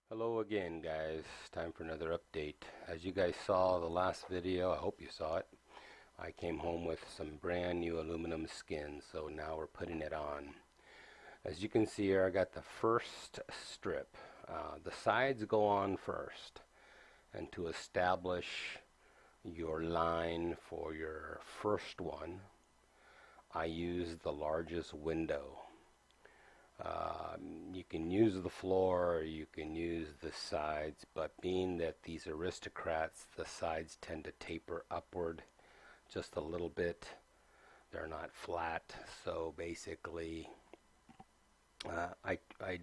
Hello again, guys. Time for another update. As you guys saw the last video, I hope you saw it, I came home with some brand new aluminum skin, so now we're putting it on. As you can see here, I got the first strip. The sides go on first, and to establish your line for your first one, I use the largest window. You can use the floor or you can use the sides, but being that these Aristocrats, the sides tend to taper upward just a little bit. They're not flat, so basically I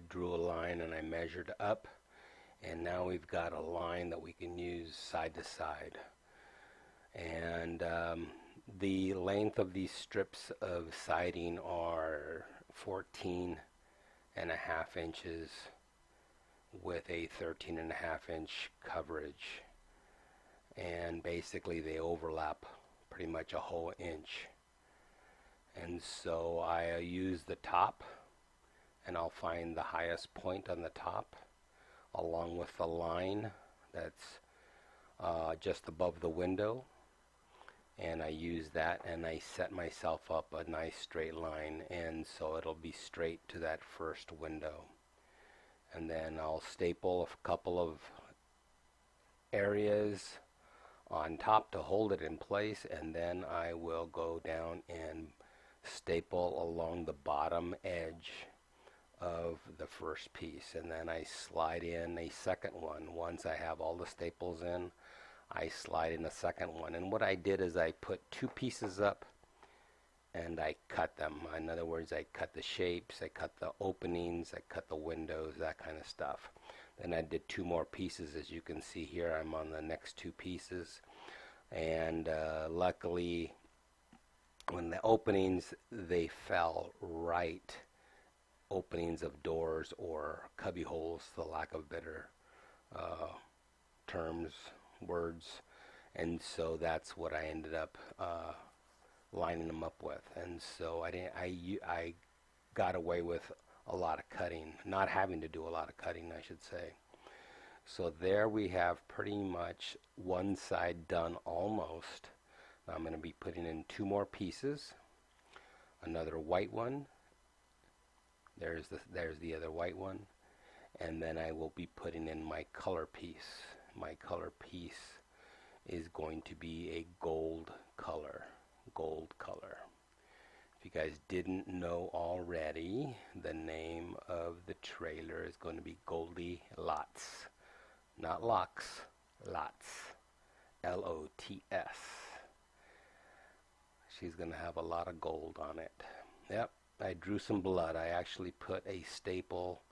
drew a line and I measured up, and now we've got a line that we can use side to side. And the length of these strips of siding are 14.5 inches with a 13.5 inch coverage, and basically they overlap pretty much a whole inch. And so I use the top, and I'll find the highest point on the top along with the line that's just above the window, and I use that and I set myself up a nice straight line, and so it'll be straight to that first window. And then I'll staple a couple of areas on top to hold it in place, and then I will go down and staple along the bottom edge of the first piece, and then I slide in a second one. Once I have all the staples in, I slide in a second one. And what I did is I put two pieces up and I cut them. In other words, I cut the shapes, I cut the openings, I cut the windows, that kind of stuff. Then I did two more pieces. As you can see here, I'm on the next two pieces. And luckily, when the openings, they fell right openings of doors or cubby holes, for lack of better terms, words. And so that's what I ended up lining them up with. And so I got away with a lot of cutting, not having to do a lot of cutting, I should say. So there we have pretty much one side done almost. Now I'm going to be putting in two more pieces, another white one. There's the other white one, and then I will be putting in my color piece. My color piece is going to be a gold color. If you guys didn't know already, the name of the trailer is going to be Goldie Lots. Not Locks, Lots. Lots. She's going to have a lot of gold on it. Yep, I drew some blood. I actually put a staple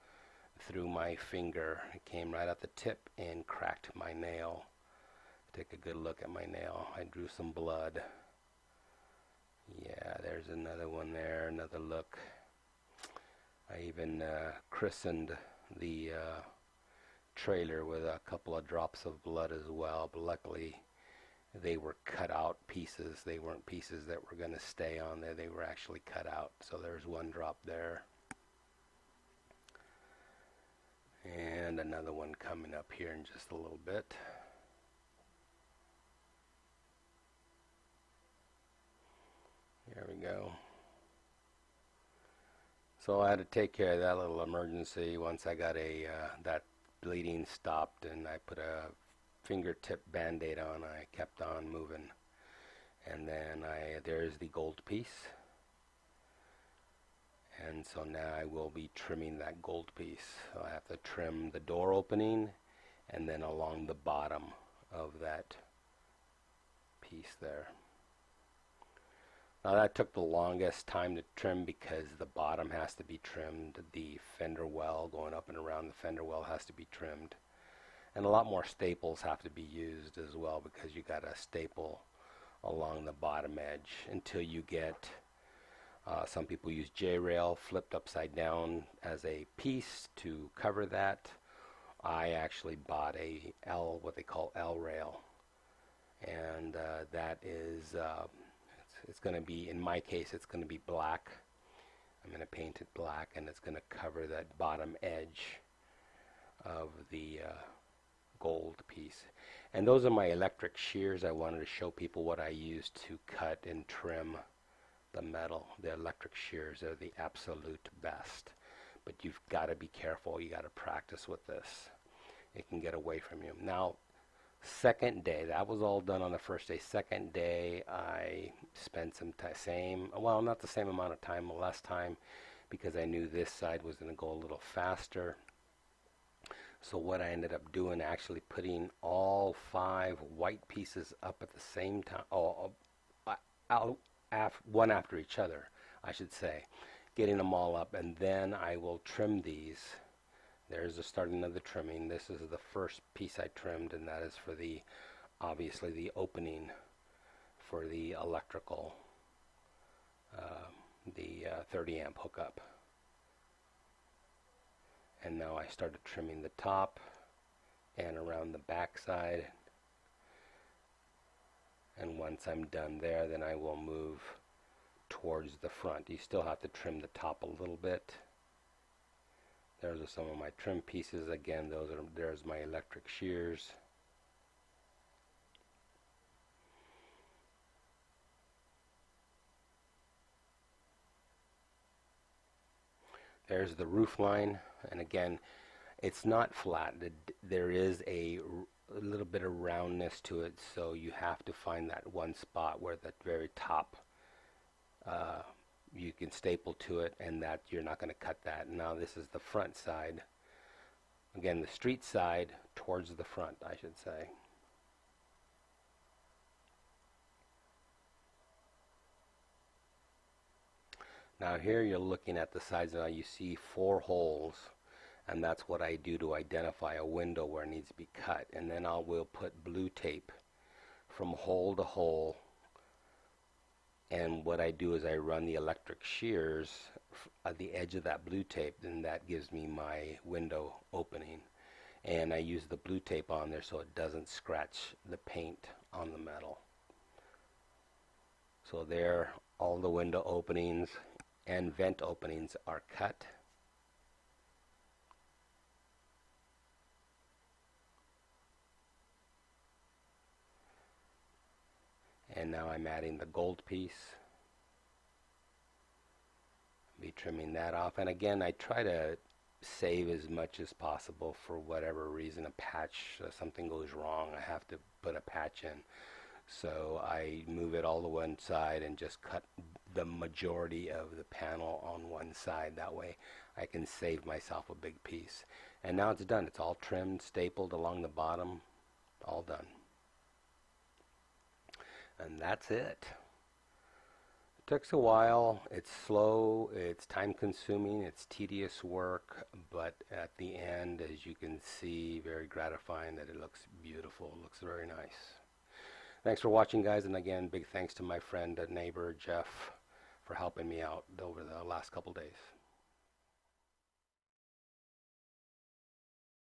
through my finger. It came right at the tip and cracked my nail. Take a good look at my nail. I drew some blood. Yeah, there's another one there, another look. I even christened the trailer with a couple of drops of blood as well, but luckily they were cut out pieces. They weren't pieces that were going to stay on there. They were actually cut out. So there's one drop there. And another one coming up here in just a little bit. There we go. So I had to take care of that little emergency once I got that bleeding stopped, and I put a fingertip band-aid on. I kept on moving, and then there's the gold piece, and so now I will be trimming that gold piece. So I have to trim the door opening and then along the bottom of that piece there. Now that took the longest time to trim because the bottom has to be trimmed. The fender well going up and around the fender well has to be trimmed. And a lot more staples have to be used as well, because you got to staple along the bottom edge until you get, some people use J-rail flipped upside down as a piece to cover that. I actually bought a what they call L-rail, and that is it's going to be, in my case, it's going to be black. I'm going to paint it black, and it's going to cover that bottom edge of the gold piece. And those are my electric shears. I wanted to show people what I use to cut and trim the metal. The electric shears are the absolute best. But you've got to be careful. You got to practice with this. It can get away from you. Now, second day, that was all done on the first day. Second day, I spent some well, not the same amount of time, less time, because I knew this side was going to go a little faster. So what I ended up doing, actually putting all 5 white pieces up at the same time, one after each other, I should say, getting them all up, and then I will trim these. There's the starting of the trimming. This is the first piece I trimmed, and that is for obviously the opening for the electrical, the 30 amp hookup. And now I started trimming the top and around the back side. And once I'm done there, then I will move towards the front. You still have to trim the top a little bit. There's some of my trim pieces. Again, there's my electric shears. There's the roof line, and again, it's not flat. There is a little bit of roundness to it, so you have to find that one spot where the very top you can staple to it, and that you're not going to cut that. Now this is the front side. Again, the street side towards the front, I should say. Now here you're looking at the sides. Now you see 4 holes, and that's what I do to identify a window where it needs to be cut. And then I will put blue tape from hole to hole, and what I do is I run the electric shears at the edge of that blue tape, and that gives me my window opening. And I use the blue tape on there so it doesn't scratch the paint on the metal. So there, all the window openings and vent openings are cut. And now I'm adding the gold piece. Be trimming that off. And again, I try to save as much as possible. For whatever reason, a patch, something goes wrong, I have to put a patch in. So I move it all to one side and just cut the majority of the panel on one side. That way I can save myself a big piece. And now it's done. It's all trimmed, stapled along the bottom, all done. And that's it. It takes a while, it's slow, it's time consuming, it's tedious work, but at the end, as you can see, very gratifying that it looks beautiful. It looks very nice. Thanks for watching, guys, and again, big thanks to my friend and neighbor Jeff for helping me out over the last couple days.